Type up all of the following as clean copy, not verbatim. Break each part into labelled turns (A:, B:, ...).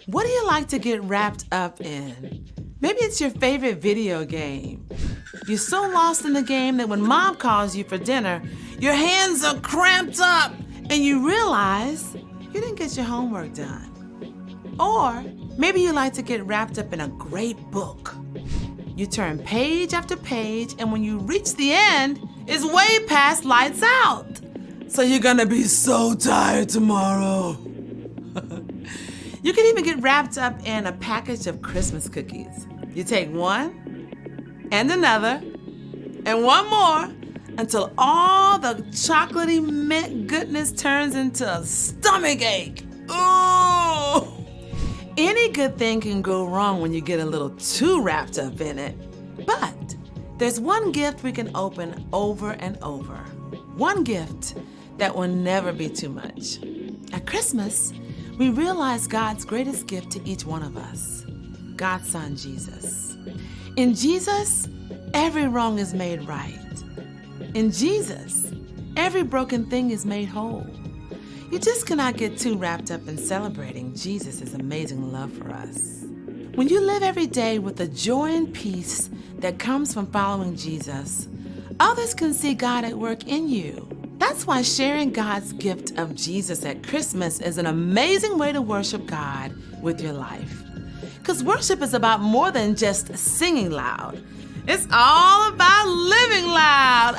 A: What do you like to get wrapped up in? Maybe it's your favorite video game. You're so lost in the game that when mom calls you for dinner, your hands are cramped up and you realize you didn't get your homework done. Or maybe you like to get wrapped up in a great book. You turn page after page, and when you reach the end, it's way past lights out. So you're gonna be so tired tomorrow. You can even get wrapped up in a package of Christmas cookies. You take one, and another, and one more, until all the chocolatey mint goodness turns into a stomach ache. Ooh! Any good thing can go wrong when you get a little too wrapped up in it. But there's one gift we can open over and over. One gift that will never be too much. At Christmas, we realize God's greatest gift to each one of us, God's Son, Jesus. In Jesus, every wrong is made right. In Jesus, every broken thing is made whole. You just cannot get too wrapped up in celebrating Jesus' amazing love for us. When you live every day with the joy and peace that comes from following Jesus, others can see God at work in you. That's why sharing God's gift of Jesus at Christmas is an amazing way to worship God with your life. Because worship is about more than just singing loud. It's all about living loud.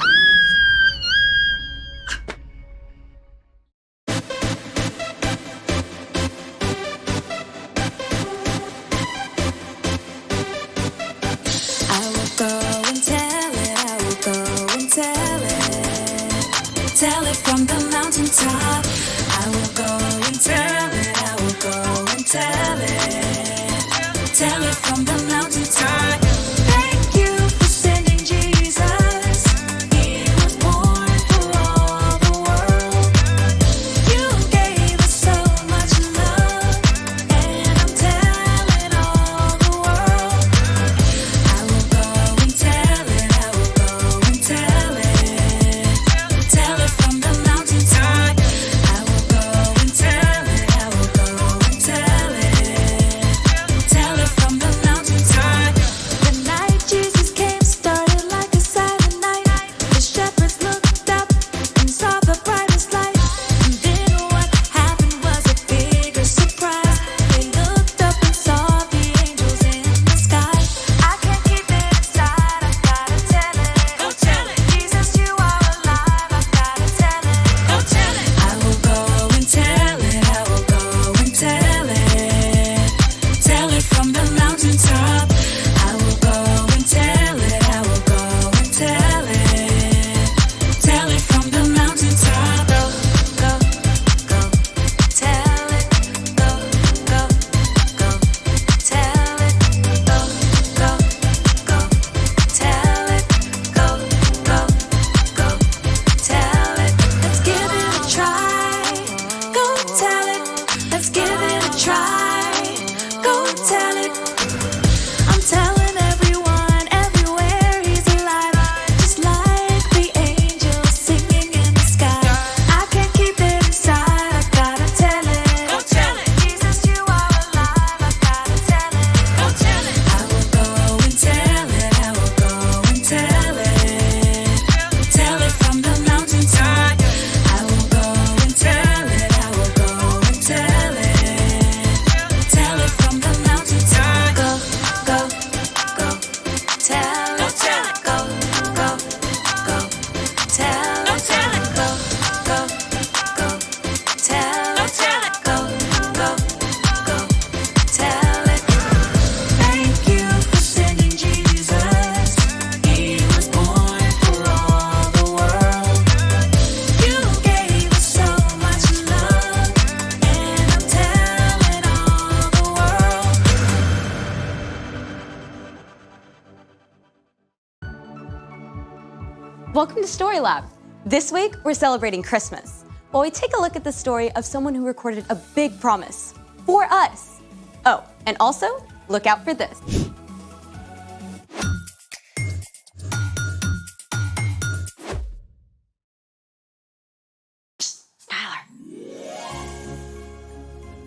B: Tell it from the mountaintop. I will go and tell it. I will go and tell it. Tell it from the mountaintop. Thank you for sending Jesus. He was born for all the world. You gave us so much love, and I'm telling all the world. I will go and tell it. I will go and tell it. Tell it from the mountaintop. I will go and tell it. I will go and tell it. Tell it from the mountaintop. The night Jesus came started like a silent night. The shepherds looked up and saw the brightest light. And then what happened was a bigger surprise. They looked up and saw the angels in the sky. I can't keep it inside. I've gotta tell it. Go tell it. Jesus, you are alive. I've gotta tell it. Go tell it. I will go and tell it. I will go and tell it. Tell it from the mountaintop. I will go and tell it. I will go and tell it. Tell it from the mountaintop. Go, go, go. Tell it. Go, go, go. Tell it. Go, go, go. Tell it. Go, go, go. Tell it. Let's give it a try. Go tell it. Let's give it a try. Go tell it. I'm telling everyone, everywhere he's alive. Just like the angels singing in the sky. I can't keep it inside. I've gotta tell it. Go tell it. Jesus, you are alive. I've gotta tell it. Go tell it. I will go and tell it. I will go and tell it. Tell it from the mountaintop. I will go and tell it. I will go and tell it. Tell it from the mountaintop. Go, go, go. Tell it. Go, go, go. Tell it. Go, go, go. Tell it. Go, go, go. Tell it. Thank you for sending Jesus. He was born for all the world. You gave us so much love, and I'm telling all the world.
C: Welcome to Story Lab. This week, we're celebrating Christmas, while we take a look at the story of someone who recorded a big promise for us. Oh, and also, look out for this.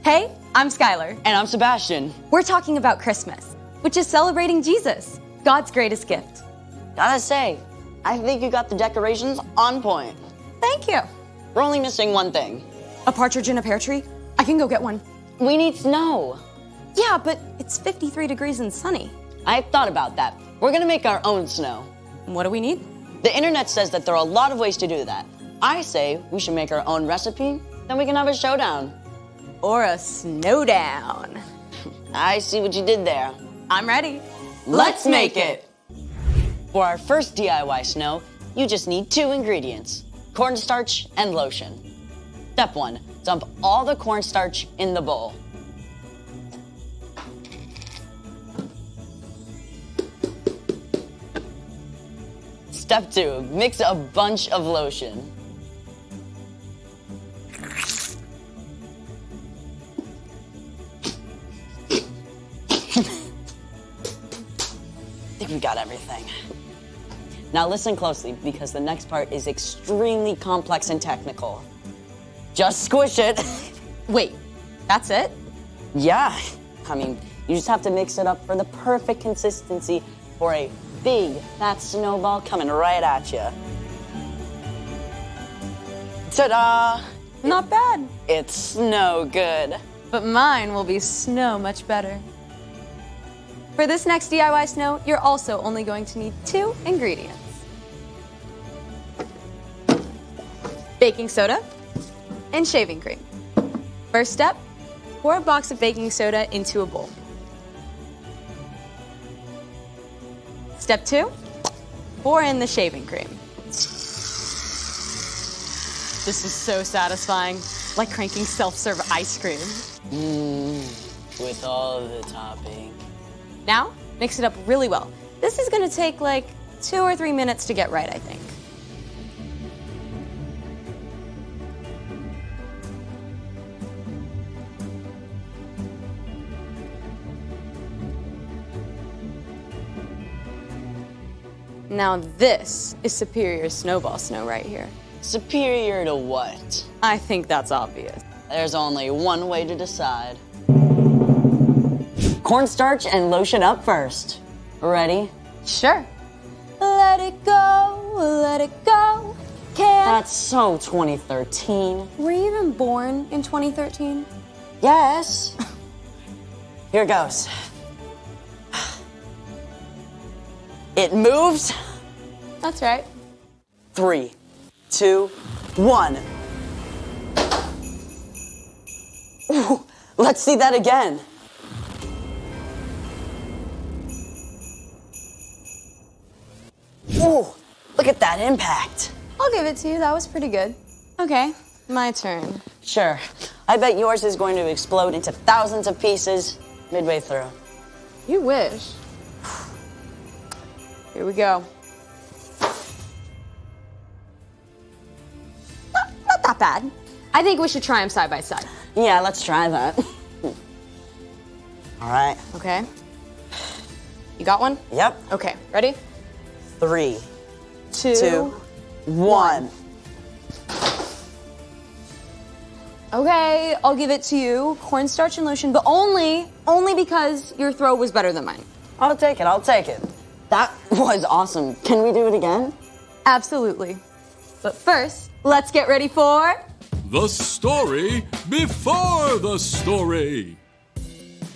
C: Hey, I'm Skylar.
D: And I'm Sebastian.
C: We're talking about Christmas, which is celebrating Jesus, God's greatest gift.
D: Gotta say, I think you got the decorations on point.
C: Thank you.
D: We're only missing one thing.
C: A partridge in a pear tree? I can go get one.
D: We need snow.
C: Yeah, but it's 53 degrees and sunny.
D: I thought about that. We're gonna make our own snow.
C: What do we need?
D: The internet says that there are a lot of ways to do that. I say we should make our own recipe, then we can have a showdown.
C: Or a snowdown.
D: I see what you did there.
C: I'm ready.
D: Let's make it! For our first DIY snow, you just need 2 ingredients, cornstarch and lotion. Step 1, dump all the cornstarch in the bowl. Step 2, mix a bunch of lotion. I think we got everything. Now listen closely, because the next part is extremely complex and technical. Just squish it.
C: Wait, that's it?
D: Yeah, I mean, you just have to mix it up for the perfect consistency for a big, fat snowball coming right at you. Ta-da!
C: Not bad.
D: It's snow good.
C: But mine will be snow much better. For this next DIY snow, you're also only going to need 2 ingredients. Baking soda and shaving cream. First step, pour a box of baking soda into a bowl. Step 2, pour in the shaving cream. This is so satisfying, like cranking self-serve ice cream.
D: With all of the topping.
C: Now, mix it up really well. This is gonna take like 2 or 3 minutes to get right, I think. Now this is superior snowball snow right here.
D: Superior to what?
C: I think that's obvious.
D: There's only one way to decide. Cornstarch and lotion up first. Ready?
C: Sure. Let it go, let it go. Can't.
D: That's so 2013.
C: Were you even born in 2013?
D: Yes. Here goes. It moves.
C: That's right.
D: 3, 2, 1. Ooh, let's see that again. Ooh, look at that impact.
C: I'll give it to you. That was pretty good. Okay, my turn.
D: Sure. I bet yours is going to explode into thousands of pieces midway through.
C: You wish. Here we go. Not that bad. I think we should try them side by side.
D: Yeah, let's try that. All right.
C: Okay. You got one?
D: Yep.
C: Okay, ready?
D: 3,
C: 2,
D: 2, 1.
C: Okay, I'll give it to you. Cornstarch and lotion, but only because your throw was better than mine.
D: I'll take it. I'll take it. That was awesome. Can we do it again?
C: Absolutely. But first, let's get ready for
E: The story before the story.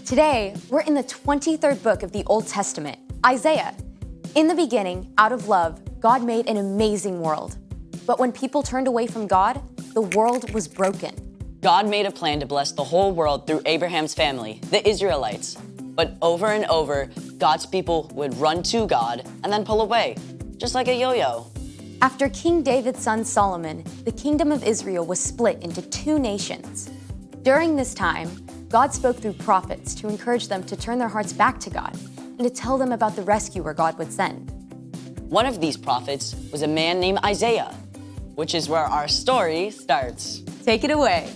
C: Today, we're in the 23rd book of the Old Testament, Isaiah. In the beginning, out of love, God made an amazing world. But when people turned away from God, the world was broken.
D: God made a plan to bless the whole world through Abraham's family, the Israelites. But over and over, God's people would run to God and then pull away, just like a yo-yo.
C: After King David's son Solomon, the kingdom of Israel was split into 2 nations. During this time, God spoke through prophets to encourage them to turn their hearts back to God and to tell them about the rescuer God would send.
D: One of these prophets was a man named Isaiah, which is where our story starts.
C: Take it away.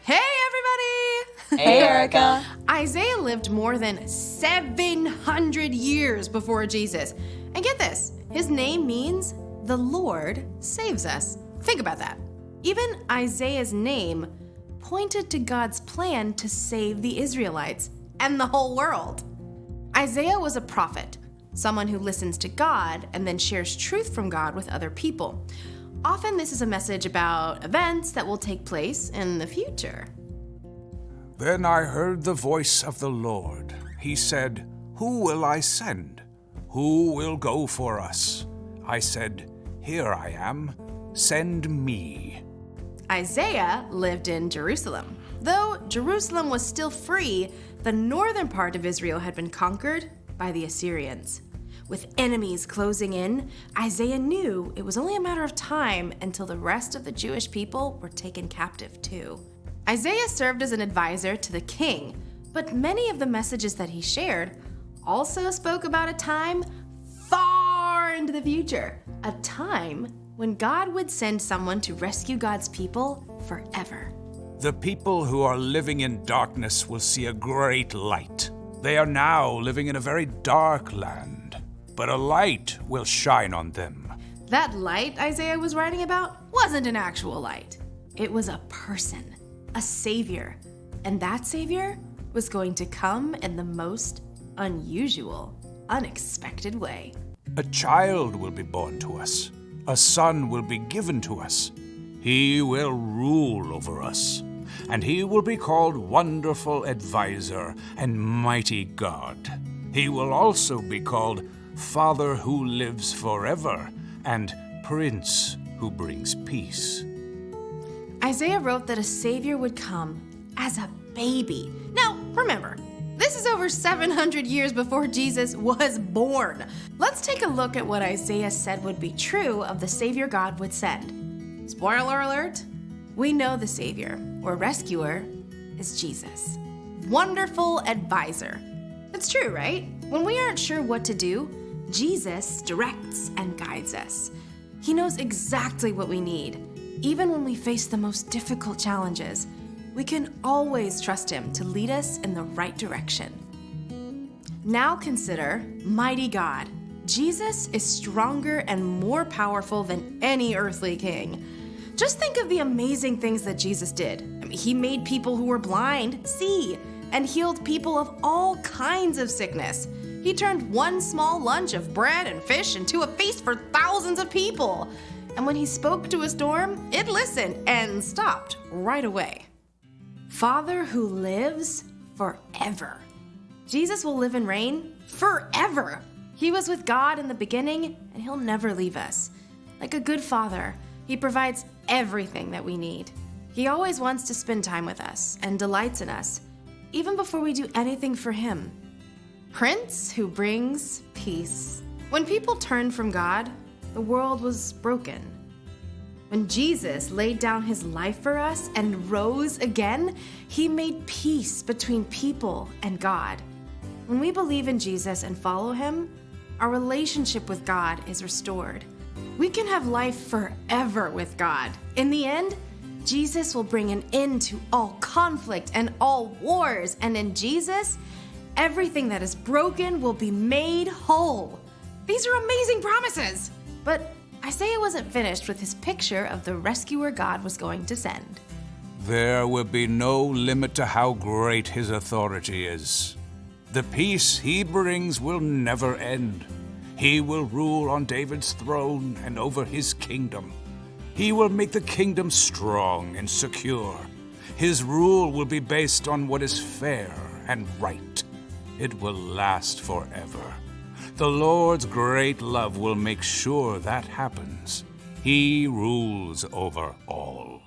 F: Hey, everybody!
D: Hey, Erica.
F: Isaiah lived more than 700 years before Jesus. And get this, his name means the Lord saves us. Think about that. Even Isaiah's name pointed to God's plan to save the Israelites and the whole world. Isaiah was a prophet, someone who listens to God and then shares truth from God with other people. Often this is a message about events that will take place in the future.
G: Then I heard the voice of the Lord. He said, "Who will I send? Who will go for us?" I said, "Here I am. Send me."
F: Isaiah lived in Jerusalem. Though Jerusalem was still free, the northern part of Israel had been conquered by the Assyrians. With enemies closing in, Isaiah knew it was only a matter of time until the rest of the Jewish people were taken captive too. Isaiah served as an advisor to the king, but many of the messages that he shared also spoke about a time far into the future, a time when God would send someone to rescue God's people forever.
G: The people who are living in darkness will see a great light. They are now living in a very dark land, but a light will shine on them.
F: That light Isaiah was writing about wasn't an actual light. It was a person, a savior, and that savior was going to come in the most unusual, unexpected way.
G: A child will be born to us. A son will be given to us. He will rule over us, and he will be called Wonderful Advisor and Mighty God. He will also be called Father who lives forever and Prince who brings peace.
F: Isaiah wrote that a savior would come as a baby. Now, remember, this is over 700 years before Jesus was born. Let's take a look at what Isaiah said would be true of the savior God would send. Spoiler alert, we know the savior or rescuer is Jesus. Wonderful advisor. It's true, right? When we aren't sure what to do, Jesus directs and guides us. He knows exactly what we need. Even when we face the most difficult challenges, we can always trust him to lead us in the right direction. Now consider Mighty God. Jesus is stronger and more powerful than any earthly king. Just think of the amazing things that Jesus did. He made people who were blind see and healed people of all kinds of sickness. He turned one small lunch of bread and fish into a feast for thousands of people. And when he spoke to a storm, it listened and stopped right away. Father who lives forever. Jesus will live and reign forever. He was with God in the beginning, and he'll never leave us. Like a good father, he provides everything that we need. He always wants to spend time with us and delights in us, even before we do anything for him. Prince who brings peace. When people turned from God, the world was broken. When Jesus laid down his life for us and rose again, he made peace between people and God. When we believe in Jesus and follow him, our relationship with God is restored. We can have life forever with God. In the end, Jesus will bring an end to all conflict and all wars, and in Jesus, everything that is broken will be made whole. These are amazing promises! But Isaiah wasn't finished with his picture of the rescuer God was going to send.
G: There will be no limit to how great his authority is. The peace he brings will never end. He will rule on David's throne and over his kingdom. He will make the kingdom strong and secure. His rule will be based on what is fair and right. It will last forever. The Lord's great love will make sure that happens. He rules over all.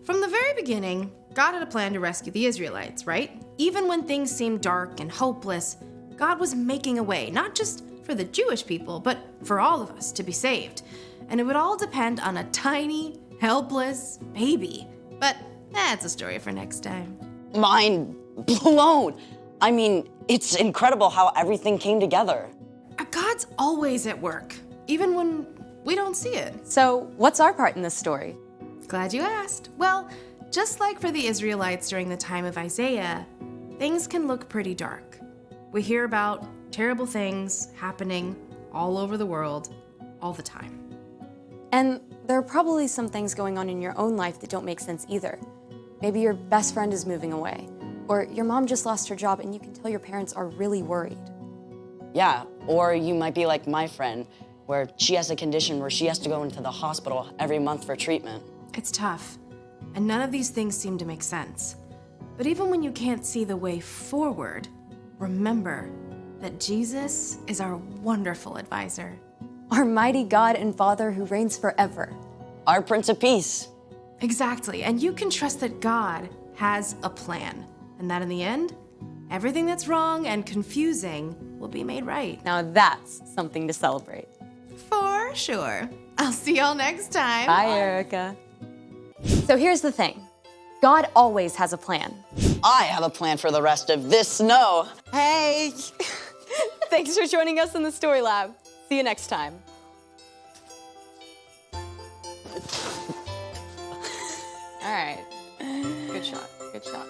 F: From the very beginning, God had a plan to rescue the Israelites, right? Even when things seemed dark and hopeless, God was making a way, not just for the Jewish people, but for all of us to be saved. And it would all depend on a tiny, helpless baby. But that's a story for next time.
D: Mind blown. I mean, it's incredible how everything came together.
F: God's always at work, even when we don't see it.
C: So, what's our part in this story?
F: Glad you asked. Well, just like for the Israelites during the time of Isaiah, things can look pretty dark. We hear about terrible things happening all over the world all the time.
C: And there are probably some things going on in your own life that don't make sense either. Maybe your best friend is moving away, or your mom just lost her job and you can tell your parents are really worried.
D: Yeah, or you might be like my friend, where she has a condition where she has to go into the hospital every month for treatment.
F: It's tough, and none of these things seem to make sense. But even when you can't see the way forward, remember that Jesus is our wonderful advisor.
C: Our mighty God and Father who reigns forever.
D: Our Prince of Peace.
F: Exactly, and you can trust that God has a plan, and that in the end, everything that's wrong and confusing will be made right.
C: Now that's something to celebrate.
F: For sure. I'll see y'all next time.
C: Bye, Erica. So here's the thing. God always has a plan.
D: I have a plan for the rest of this snow.
C: Hey! Thanks for joining us in the Story Lab. See you next time. All right. Good shot. Good shot.